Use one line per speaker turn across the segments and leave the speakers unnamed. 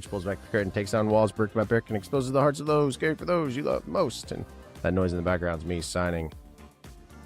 which pulls back the curtain, takes down walls brick by brick, and exposes the hearts of those caring for those you love most. And that noise in the background is me signing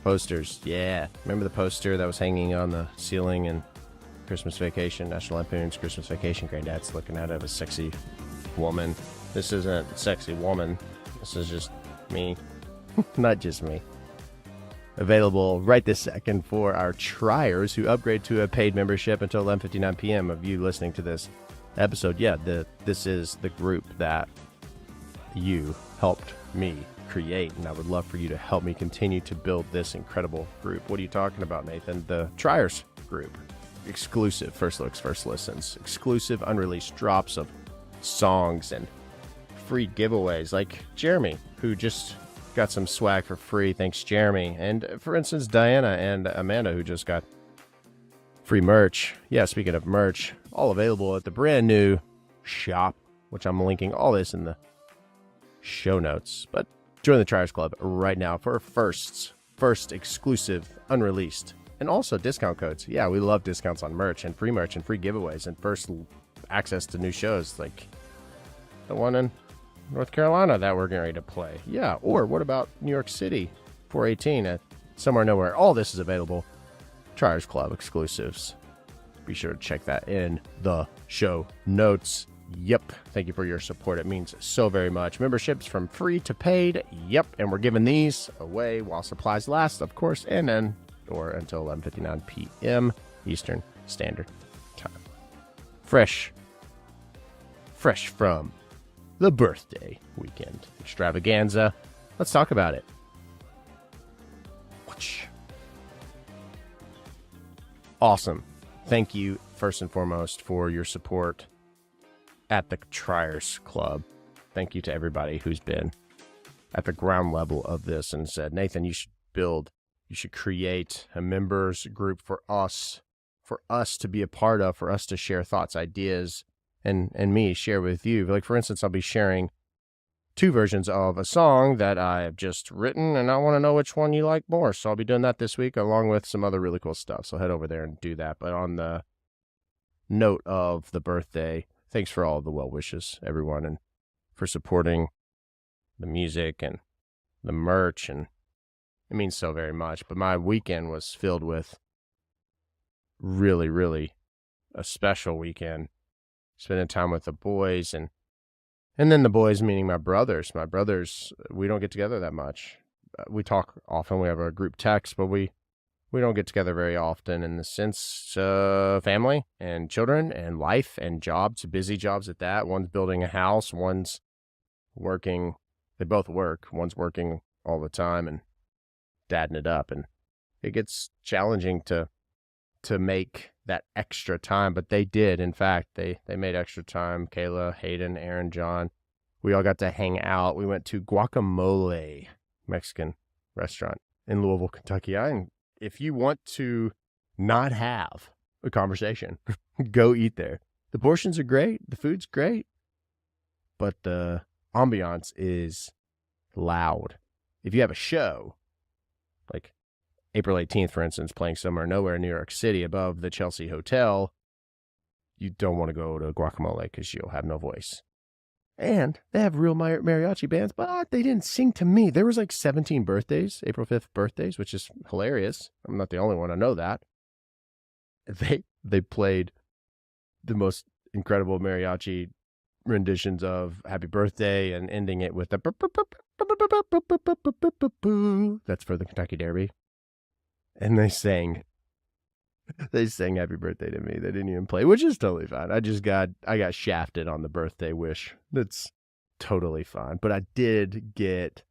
posters. Yeah. Remember the poster that was hanging on the ceiling in Christmas Vacation, National Lampoon's Christmas Vacation? Granddad's looking at it of a sexy woman. This isn't a sexy woman. This is just me. Not just me. Available right this second for our triers who upgrade to a paid membership until 11:59 p.m. of you listening to this episode. Yeah, this is the group that you helped me create, and I would love for you to help me continue to build this incredible group. What are you talking about, Nathan? The triers group. Exclusive first looks, first listens. Exclusive unreleased drops of songs and free giveaways like Jeremy, who just got some swag for free. Thanks, Jeremy. And for instance, Diana and Amanda, who just got free merch. Yeah, speaking of merch, all available at the brand new shop, which I'm linking all this in the show notes. But join the Triers Club right now for first exclusive, unreleased, and also discount codes. Yeah, we love discounts on merch and free giveaways and first access to new shows like the one in North Carolina that we're getting ready to play. Yeah, or what about New York City 418 at Somewhere Nowhere? All this is available. Triers Club exclusives. Be sure to check that in the show notes. Yep. Thank you for your support. It means so very much. Memberships from free to paid. Yep. And we're giving these away while supplies last, of course, and then or until 11:59 p.m. Eastern Standard Time. Fresh from the birthday weekend extravaganza. Let's talk about it. Awesome. Thank you, first and foremost, for your support at the Triers Club. Thank you to everybody who's been at the ground level of this and said, Nathan, you should create a members group for us to be a part of, for us to share thoughts, ideas, and me share with you. Like, for instance, I'll be sharing 2 versions of a song that I have just written, and I want to know which one you like more. So I'll be doing that this week, along with some other really cool stuff. So head over there and do that. But on the note of the birthday, thanks for all the well wishes, everyone, and for supporting the music and the merch. And it means so very much. But my weekend was filled with really, really a special weekend. Spending time with the boys, and then the boys meaning my brothers. My brothers, we don't get together that much. We talk often. We have a group text, but we don't get together very often in the sense of family and children and life and jobs, busy jobs at that. One's building a house, one's working. They both work. One's working all the time and dadding it up, and it gets challenging to make that extra time, but they did. In fact, they made extra time. Kayla, Hayden, Aaron, John, we all got to hang out. We went to Guacamole Mexican restaurant in Louisville, Kentucky. And if you want to not have a conversation, go eat there. The portions are great. The food's great, but the ambiance is loud. If you have a show, like April 18th, for instance, playing Somewhere Nowhere in New York City above the Chelsea Hotel, you don't want to go to Guacamole because you'll have no voice. And they have real mariachi bands, but they didn't sing to me. There was like 17 birthdays, April 5th birthdays, which is hilarious. I'm not the only one. I know that. They played the most incredible mariachi renditions of Happy Birthday and ending it with the that's for the Kentucky Derby. And they sang Happy Birthday to me. They didn't even play, which is totally fine. I got shafted on the birthday wish. That's totally fine. But I did get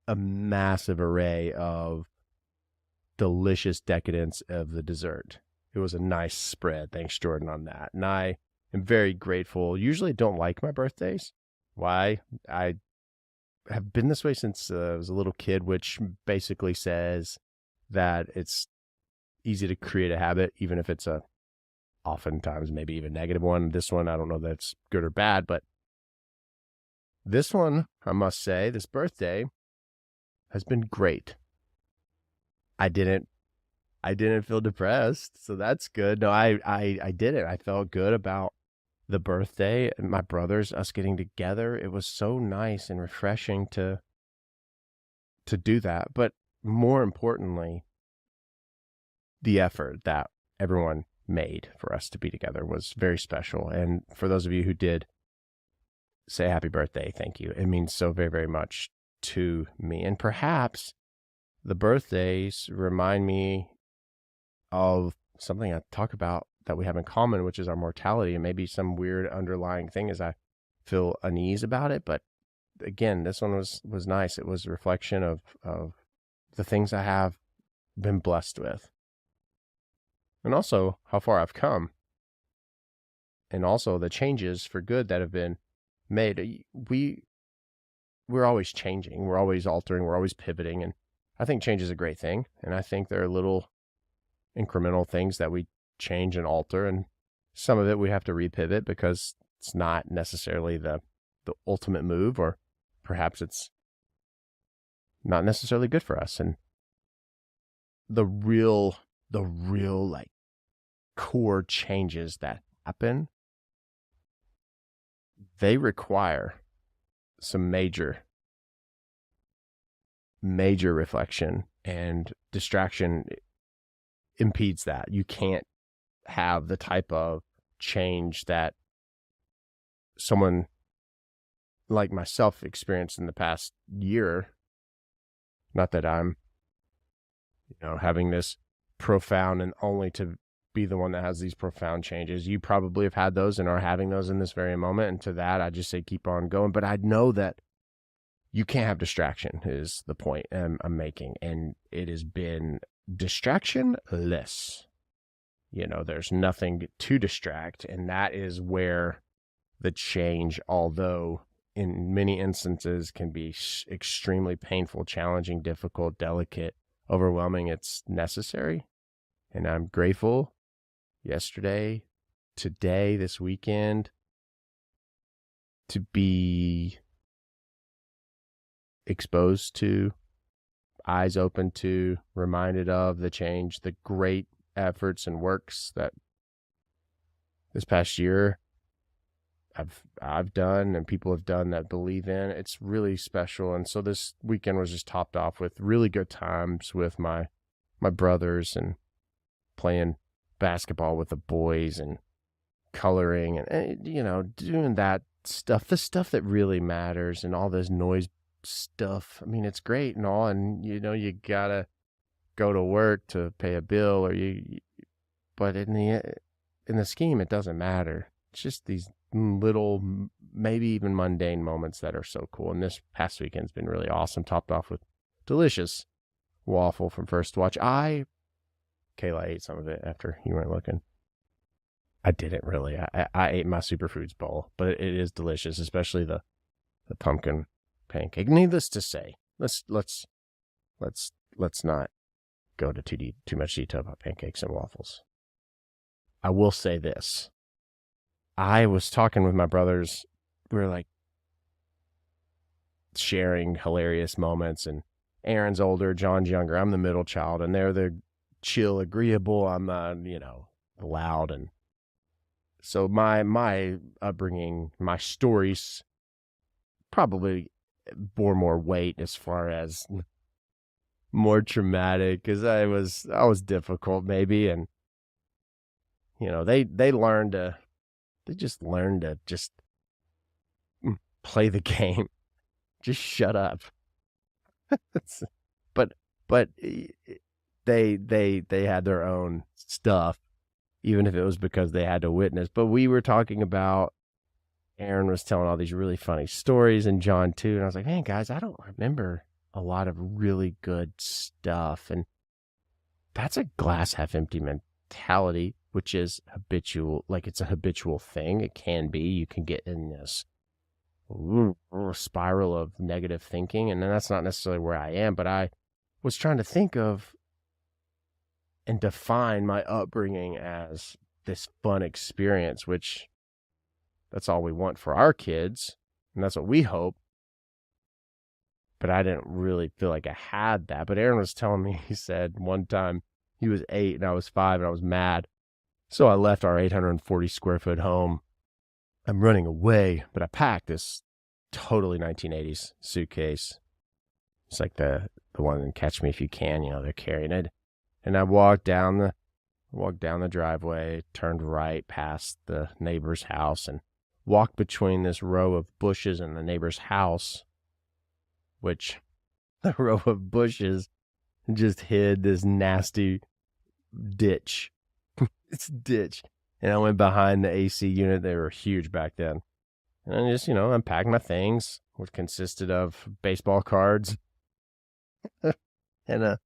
a massive array of delicious decadence of the dessert. It was a nice spread. Thanks, Jordan, on that. And I am very grateful. Usually don't like my birthdays. Why? I have been this way since I was a little kid, which basically says that it's easy to create a habit, even if it's a oftentimes maybe even negative one. This one, I don't know that it's good or bad, but this one, I must say, this birthday has been great. I didn't feel depressed, so that's good. No, I didn't. I felt good about the birthday and my brothers, us getting together. It was so nice and refreshing to do that. But more importantly, the effort that everyone made for us to be together was very special. And for those of you who did say happy birthday, thank you. It means so very, very much to me. And perhaps the birthdays remind me of something I talk about that we have in common, which is our mortality, and maybe some weird underlying thing as I feel unease about it. But again, this one was nice. It was a reflection of the things I have been blessed with, and also how far I've come, and also the changes for good that have been made. We're always changing, we're always altering, we're always pivoting, and I think change is a great thing. And I think there are little incremental things that we change and alter, and some of it we have to repivot because it's not necessarily the ultimate move, or perhaps it's not necessarily good for us. And the real like core changes that happen, they require some major reflection, and distraction impedes that. You can't have the type of change that someone like myself experienced in the past year. Not that I'm, having this profound and only to be the one that has these profound changes. You probably have had those and are having those in this very moment. And to that, I just say, keep on going. But I know that you can't have distraction is the point I'm making. And it has been distractionless. There's nothing to distract. And that is where the change, although in many instances can be extremely painful, challenging, difficult, delicate, overwhelming, it's necessary. And I'm grateful yesterday, today, this weekend, to be exposed to, eyes open to, reminded of the change, the great efforts and works that this past year I've done and people have done that believe in. It's really special. And so this weekend was just topped off with really good times with my brothers, and playing basketball with the boys, and coloring, and doing that stuff, the stuff that really matters, and all this noise stuff. I mean, it's great and all, and you gotta go to work to pay a bill, but in the scheme, it doesn't matter. It's just these little, maybe even mundane moments that are so cool. And this past weekend's been really awesome, topped off with delicious waffle from First Watch. Kayla ate some of it after you weren't looking. I didn't really. I ate my Superfoods bowl, but it is delicious, especially the pumpkin pancake. Needless to say, let's not go to too much detail about pancakes and waffles. I will say this. I was talking with my brothers. We were like sharing hilarious moments, and Aaron's older, John's younger. I'm the middle child, and they're the chill, agreeable. I'm loud. And so my upbringing, my stories probably bore more weight as far as more traumatic, because I was difficult maybe. And they just learned to just play the game, just shut up. but they had their own stuff, even if it was because they had to witness. But we were talking about, Aaron was telling all these really funny stories, and John too. And I was like, man, guys, I don't remember a lot of really good stuff. And that's a glass half empty mentality, which is habitual. Like, it's a habitual thing. It can be. You can get in this spiral of negative thinking. And then that's not necessarily where I am. But I was trying to think of and define my upbringing as this fun experience, which that's all we want for our kids, and that's what we hope. But I didn't really feel like I had that. But Aaron was telling me, he said one time he was 8 and I was 5 and I was mad. So I left our 840 square foot home I'm running away, but I packed this totally 1980s suitcase. It's like the one in Catch Me If You Can, they're carrying it. And I walked down the driveway, turned right past the neighbor's house, and walked between this row of bushes and the neighbor's house, which the row of bushes just hid this nasty ditch. It's ditch. And I went behind the AC unit. They were huge back then. And I just, unpacked my things, which consisted of baseball cards and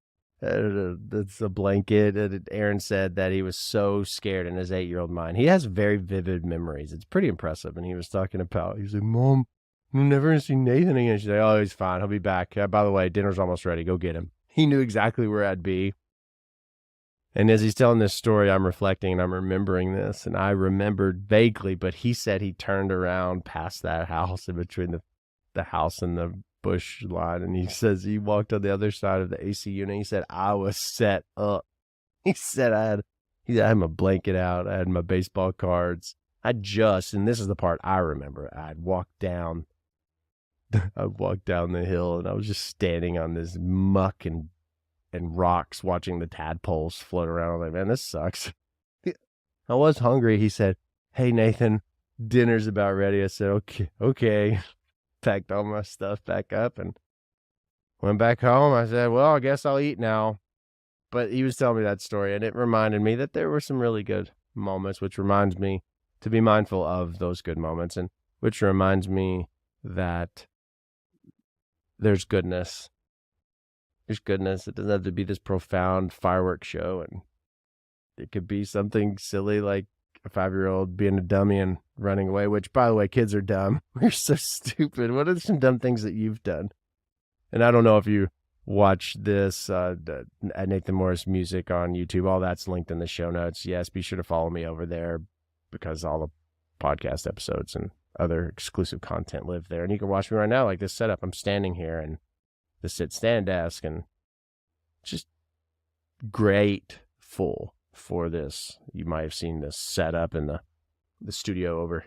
it's a blanket. And Aaron said that he was so scared in his 8-year-old mind. He has very vivid memories. It's pretty impressive. And he was talking about, he was like, Mom, I'm never going to see Nathan again. She's like, oh, he's fine. He'll be back. By the way, dinner's almost ready. Go get him. He knew exactly where I'd be. And as he's telling this story, I'm reflecting and I'm remembering this. And I remembered vaguely, but he said he turned around past that house in between the house and the bush line. And he says he walked on the other side of the AC unit. He said, I was set up. He said I had my blanket out. I had my baseball cards. And this is the part I remember, I'd walked down the hill and I was just standing on this muck and rocks watching the tadpoles float around. I'm like, man, this sucks. I was hungry. He said, hey, Nathan, dinner's about ready. I said, okay. Packed all my stuff back up and went back home. I said, well, I guess I'll eat now. But he was telling me that story, and it reminded me that there were some really good moments, which reminds me to be mindful of those good moments, and which reminds me that there's goodness. There's goodness. It doesn't have to be this profound fireworks show, and it could be something silly like a 5-year-old being a dummy and running away, which, by the way, kids are dumb. We're so stupid. What are some dumb things that you've done? And I don't know if you watch this at Nathan Morris Music on YouTube. All that's linked in the show notes. Yes, be sure to follow me over there because all the podcast episodes and other exclusive content live there. And you can watch me right now, like this setup. I'm standing here and the sit-stand desk, and just grateful for this. You might have seen this setup in the studio over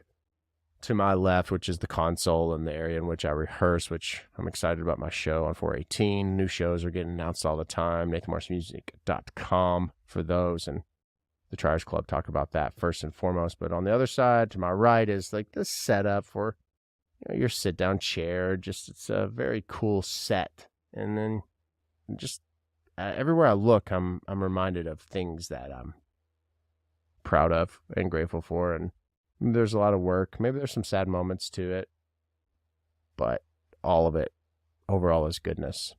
to my left, which is the console and the area in which I rehearse, which I'm excited about my show on 418. New shows are getting announced all the time. NathanMorrisMusic.com for those, and the Triers Club talk about that first and foremost. But on the other side, to my right, is like the setup for your sit-down chair. Just, it's a very cool set. And then just everywhere I look, I'm reminded of things that I'm proud of and grateful for. And there's a lot of work. Maybe there's some sad moments to it, but all of it overall is goodness.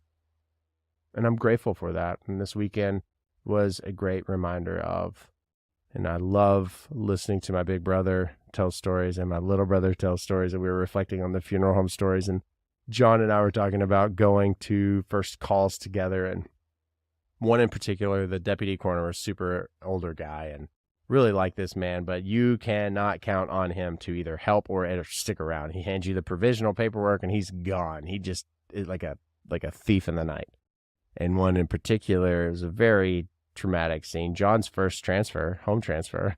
And I'm grateful for that. And this weekend was a great reminder of, and I love listening to my big brother tell stories and my little brother tell stories. And we were reflecting on the funeral home stories. And John and I were talking about going to first calls together. And one in particular, the deputy coroner, was a super older guy and really like this man, but you cannot count on him to either help or stick around. He hands you the provisional paperwork and he's gone. He just is like a thief in the night. And one in particular, it was a very traumatic scene. John's first home transfer.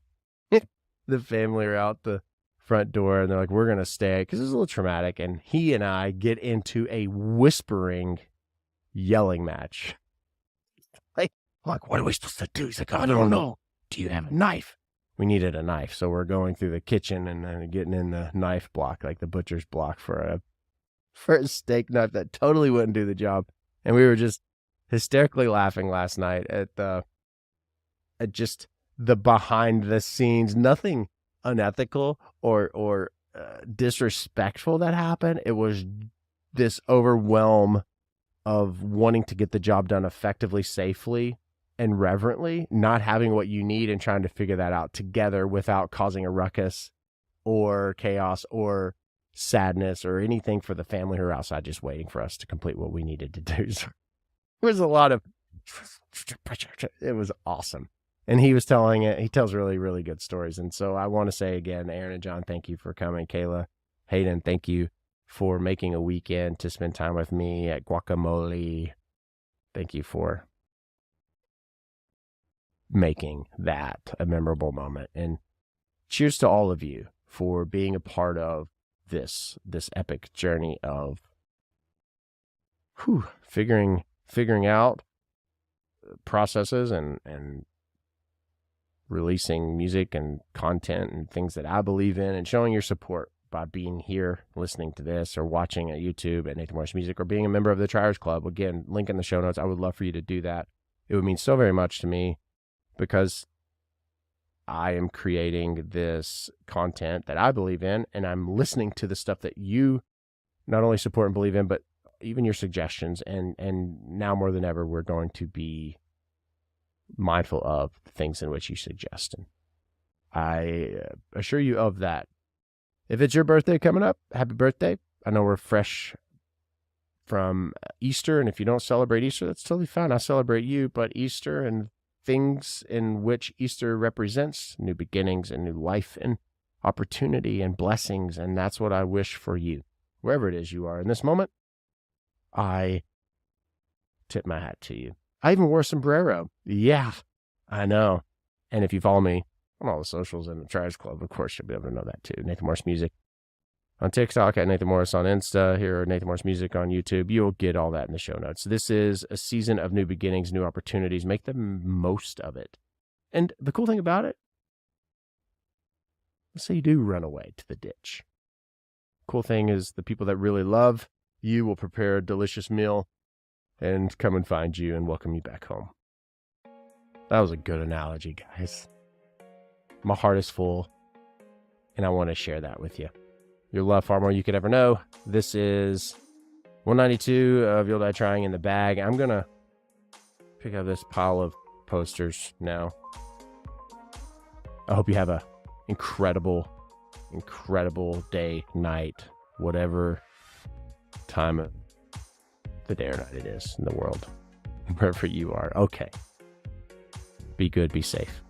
The family are out the front door and they're like, we're going to stay, because it was a little traumatic. And he and I get into a whispering, yelling match. Like, what are we supposed to do? He's like, I don't know. Do you have a knife? We needed a knife. So we're going through the kitchen and getting in the knife block, like the butcher's block for a steak knife that totally wouldn't do the job. And we were just hysterically laughing last night at just the behind the scenes, nothing unethical or disrespectful that happened. It was this overwhelm of wanting to get the job done effectively, safely, and reverently, not having what you need and trying to figure that out together without causing a ruckus or chaos or sadness or anything for the family who are outside just waiting for us to complete what we needed to do. So there was a lot of, it was awesome. And he tells really, really good stories. And so I want to say again, Aaron and John, thank you for coming. Kayla, Hayden, thank you for making a weekend to spend time with me at Guacamole. Thank you for making that a memorable moment. And cheers to all of you for being a part of this epic journey of figuring out processes and releasing music and content and things that I believe in, and showing your support by being here, listening to this, or watching at YouTube at Nathan Morris Music, or being a member of the Triers Club. Again, link in the show notes. I would love for you to do that. It would mean so very much to me, because I am creating this content that I believe in, and I'm listening to the stuff that you not only support and believe in, but even your suggestions. And now more than ever, we're going to be mindful of the things in which you suggest. And I assure you of that. If it's your birthday coming up, happy birthday. I know we're fresh from Easter, and if you don't celebrate Easter, that's totally fine. I celebrate you, but Easter and things in which Easter represents, new beginnings and new life and opportunity and blessings, and that's what I wish for you. Wherever it is you are in this moment, I tip my hat to you. I even wore a sombrero. Yeah, I know. And if you follow me on all the socials and the Triers Club, of course, you'll be able to know that too. Nathan Morris Music on TikTok, at Nathan Morris on Insta, here at Nathan Morris Music on YouTube. You'll get all that in the show notes. This is a season of new beginnings, new opportunities. Make the most of it. And the cool thing about it, let's say you do run away to the ditch. Cool thing is the people that really love you will prepare a delicious meal and come and find you and welcome you back home. That was a good analogy, guys. My heart is full, and I want to share that with you. Your love, far more you could ever know. This is 192 of You'll Die Trying in the bag. I'm going to pick up this pile of posters now. I hope you have a incredible day, night, whatever time of the day or night it is in the world, wherever you are. Okay. Be good, be safe.